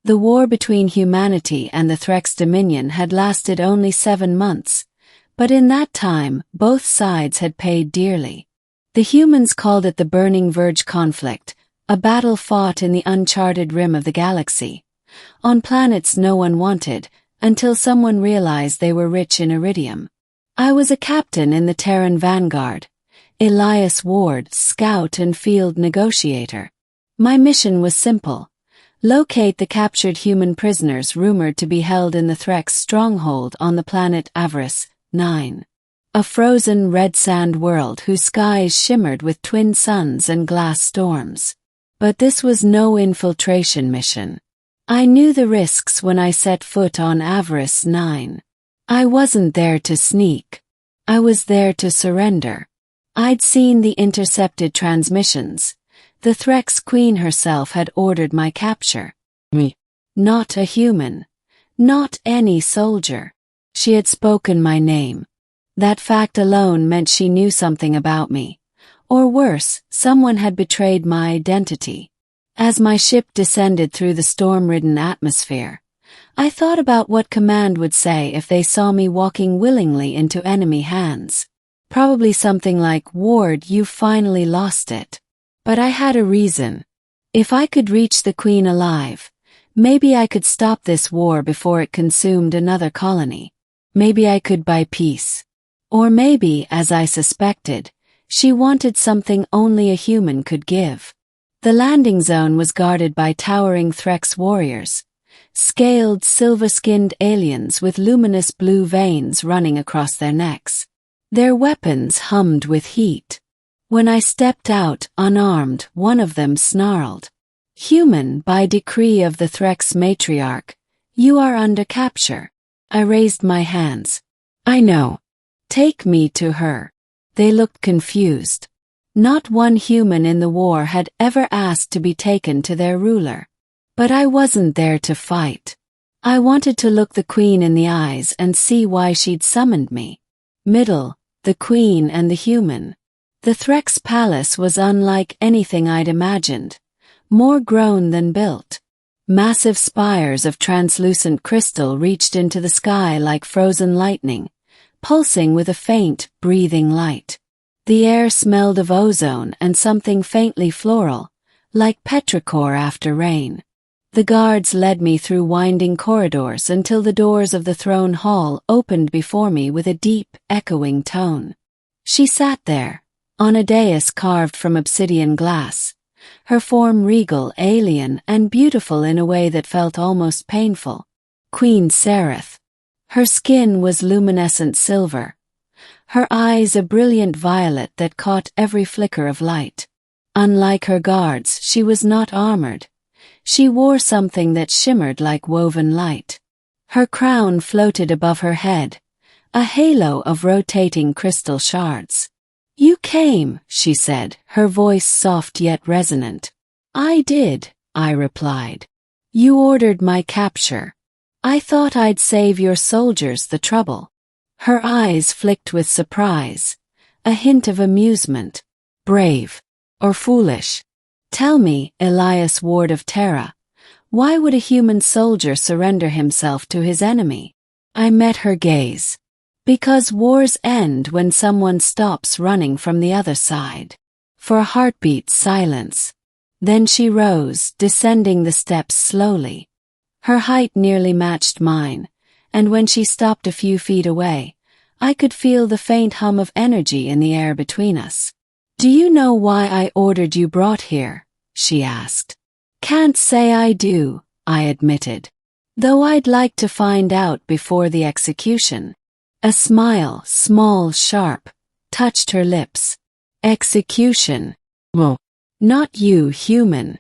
The war between humanity and the Threx Dominion had lasted only 7 months, but in that time, both sides had paid dearly. The humans called it the Burning Verge conflict, a battle fought in the uncharted rim of the galaxy, on planets no one wanted, until someone realized they were rich in iridium. I was a captain in the Terran vanguard, Elias Ward, scout and field negotiator. My mission was simple: locate the captured human prisoners rumored to be held in the Threx stronghold on the planet Avarice 9. A frozen red sand world whose skies shimmered with twin suns and glass storms. But this was no infiltration mission. I knew the risks when I set foot on Avarice 9. I wasn't there to sneak. I was there to surrender. I'd seen the intercepted transmissions. The Threx Queen herself had ordered my capture. Me. Not a human. Not any soldier. She had spoken my name. That fact alone meant she knew something about me. Or worse, someone had betrayed my identity. As my ship descended through the storm-ridden atmosphere, I thought about what Command would say if they saw me walking willingly into enemy hands. Probably something like, "Ward, you finally lost it." But I had a reason. If I could reach the Queen alive, maybe I could stop this war before it consumed another colony. Maybe I could buy peace. Or maybe, as I suspected, she wanted something only a human could give. The landing zone was guarded by towering Threx warriors, scaled silver-skinned aliens with luminous blue veins running across their necks. Their weapons hummed with heat. When I stepped out, unarmed, one of them snarled, "Human, by decree of the Threx matriarch, you are under capture." I raised my hands. "I know. Take me to her." They looked confused. Not one human in the war had ever asked to be taken to their ruler. But I wasn't there to fight. I wanted to look the Queen in the eyes and see why she'd summoned me. Middle, the Queen and the human. The Threx palace was unlike anything I'd imagined. More grown than built. Massive spires of translucent crystal reached into the sky like frozen lightning, pulsing with a faint, breathing light. The air smelled of ozone and something faintly floral, like petrichor after rain. The guards led me through winding corridors until the doors of the throne hall opened before me with a deep, echoing tone. She sat there, on a dais carved from obsidian glass, her form regal, alien, and beautiful in a way that felt almost painful. Queen Serath. Her skin was luminescent silver, her eyes a brilliant violet that caught every flicker of light. Unlike her guards, she was not armored. She wore something that shimmered like woven light. Her crown floated above her head, a halo of rotating crystal shards. "You came," she said, her voice soft yet resonant. "I did," I replied. "You ordered my capture. I thought I'd save your soldiers the trouble." Her eyes flicked with surprise, a hint of amusement. "Brave. Or foolish? Tell me, Elias Ward of Terra, why would a human soldier surrender himself to his enemy?" I met her gaze. "Because wars end when someone stops running from the other side." For a heartbeat, silence. Then she rose, descending the steps slowly. Her height nearly matched mine, and when she stopped a few feet away, I could feel the faint hum of energy in the air between us. "Do you know why I ordered you brought here?" she asked. "Can't say I do," I admitted. "Though I'd like to find out before the execution." A smile, small, sharp, touched her lips. "Execution? Well, not you, human."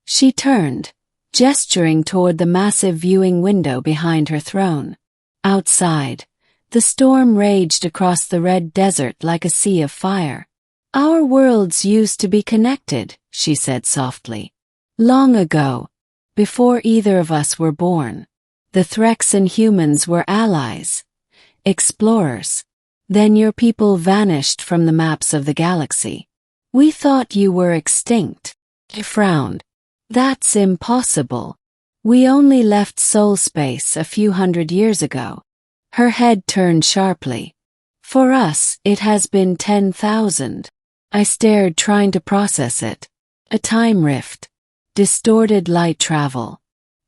She turned, gesturing toward the massive viewing window behind her throne. Outside, the storm raged across the red desert like a sea of fire. "Our worlds used to be connected," she said softly. "Long ago, before either of us were born. The Threx and humans were allies, explorers. Then your people vanished from the maps of the galaxy. We thought you were extinct." I frowned. "That's impossible." We only left soul space a few hundred years ago. Her head turned sharply. For us, it has been 10,000. I stared, trying to process it. A time rift. Distorted light travel.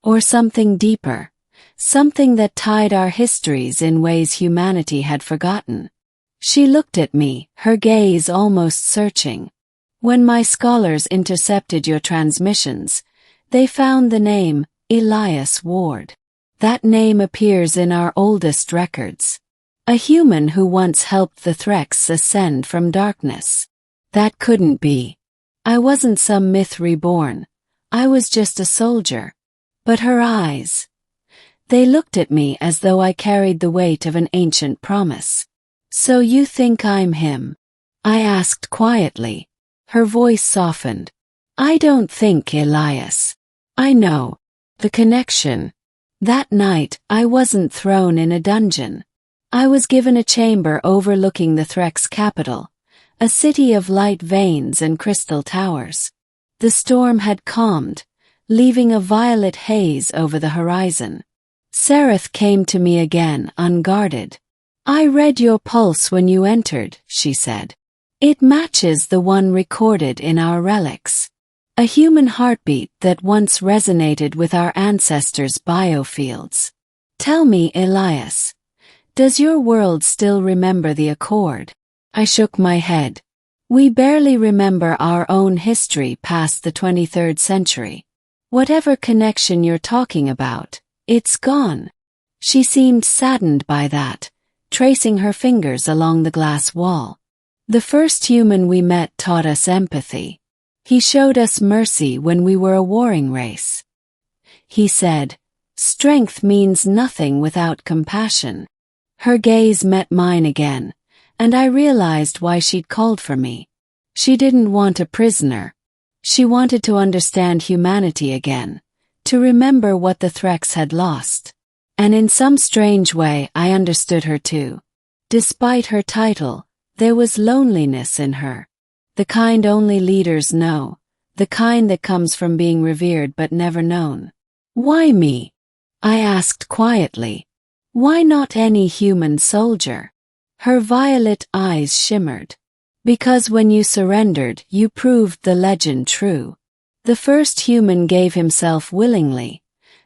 Or something deeper. Something that tied our histories in ways humanity had forgotten. She looked at me, her gaze almost searching. When my scholars intercepted your transmissions, they found the name Elias Ward. That name appears in our oldest records. A human who once helped the Threx ascend from darkness. That couldn't be. I wasn't some myth reborn. I was just a soldier. But her eyes. They looked at me as though I carried the weight of an ancient promise. So you think I'm him? I asked quietly. Her voice softened. I don't think, Elias. I know. The connection. That night, I wasn't thrown in a dungeon. I was given a chamber overlooking the Threx capital, a city of light veins and crystal towers. The storm had calmed, leaving a violet haze over the horizon. Serath came to me again, unguarded. I read your pulse when you entered, she said. It matches the one recorded in our relics. A human heartbeat that once resonated with our ancestors' biofields. Tell me, Elias, does your world still remember the accord? I shook my head. We barely remember our own history past the 23rd century. Whatever connection you're talking about, it's gone. She seemed saddened by that, tracing her fingers along the glass wall. The first human we met taught us empathy. He showed us mercy when we were a warring race. He said, strength means nothing without compassion. Her gaze met mine again, and I realized why she'd called for me. She didn't want a prisoner. She wanted to understand humanity again, to remember what the Threx had lost. And in some strange way I understood her too. Despite her title, there was loneliness in her. The kind only leaders know, the kind that comes from being revered but never known. Why me? I asked quietly. Why not any human soldier? Her violet eyes shimmered. Because when you surrendered, you proved the legend true. The first human gave himself willingly,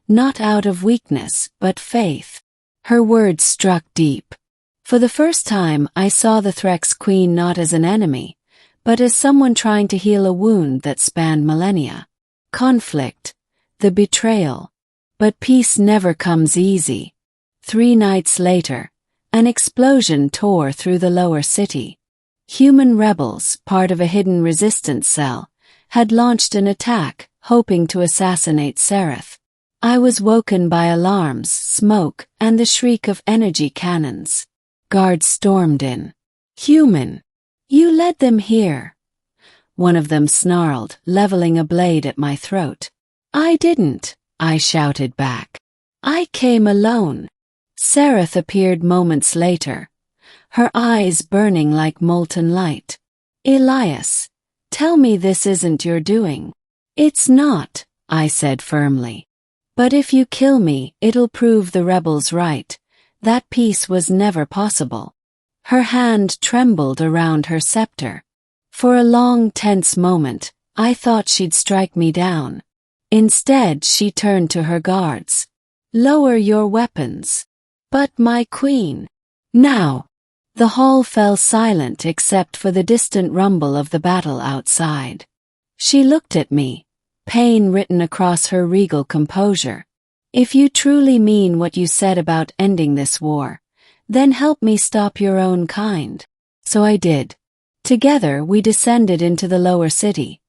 not out of weakness, but faith. Her words struck deep. For the first time, I saw the Threx Queen not as an enemy, but as someone trying to heal a wound that spanned millennia. Conflict, the betrayal. But peace never comes easy. 3 nights later, an explosion tore through the lower city. Human rebels, part of a hidden resistance cell, had launched an attack, hoping to assassinate Serath. I was woken by alarms, smoke, and the shriek of energy cannons. Guards stormed in. Human! You led them here. One of them snarled, leveling a blade at my throat. I didn't, I shouted back. I came alone. Serath appeared moments later, her eyes burning like molten light. Elias, tell me this isn't your doing. It's not, I said firmly. But if you kill me, it'll prove the rebels right. That peace was never possible. Her hand trembled around her scepter. For a long, tense moment, I thought she'd strike me down. Instead, she turned to her guards. Lower your weapons. But my queen. Now. The hall fell silent except for the distant rumble of the battle outside. She looked at me, pain written across her regal composure. If you truly mean what you said about ending this war, then help me stop your own kind. So I did. Together we descended into the lower city.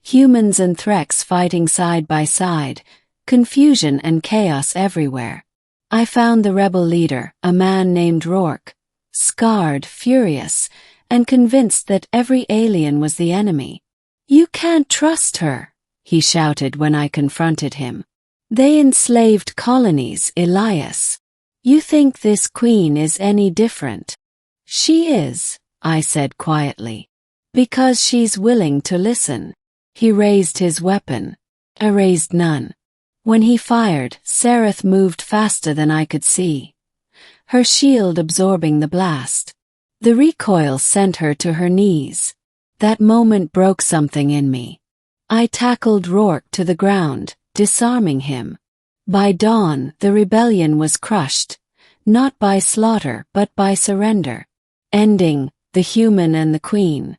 Humans and Threx fighting side by side, confusion and chaos everywhere. I found the rebel leader, a man named Rourke, scarred, furious, and convinced that every alien was the enemy. You can't trust her, he shouted when I confronted him. They enslaved colonies, Elias. You think this queen is any different? She is, I said quietly. Because she's willing to listen. He raised his weapon. I raised none. When he fired, Serath moved faster than I could see, her shield absorbing the blast. The recoil sent her to her knees. That moment broke something in me. I tackled Rourke to the ground, disarming him. By dawn, the rebellion was crushed, not by slaughter but by surrender, ending the human and the queen.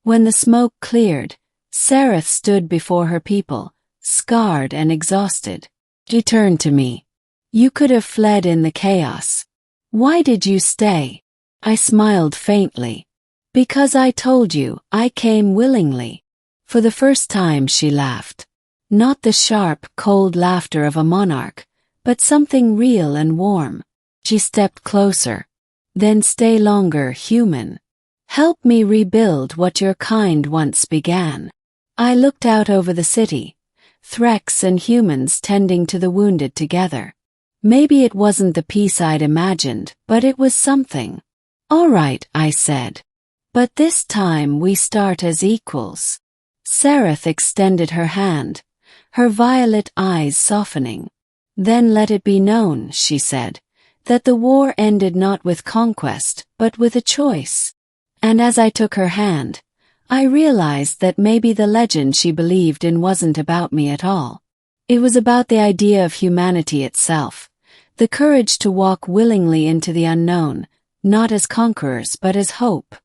When the smoke cleared, Serath stood before her people, scarred and exhausted. She turned to me. "You could have fled in the chaos. Why did you stay?" I smiled faintly. "Because I told you, I came willingly." For the first time she laughed. Not the sharp, cold laughter of a monarch, but something real and warm. She stepped closer. "Then stay longer, human. Help me rebuild what your kind once began." I looked out over the city, Threx and humans tending to the wounded together. Maybe it wasn't the peace I'd imagined, but it was something. "All right," I said. "But this time we start as equals." Serath extended her hand, her violet eyes softening. "Then let it be known," she said, "that the war ended not with conquest, but with a choice." And as I took her hand, I realized that maybe the legend she believed in wasn't about me at all. It was about the idea of humanity itself, the courage to walk willingly into the unknown, not as conquerors but as hope.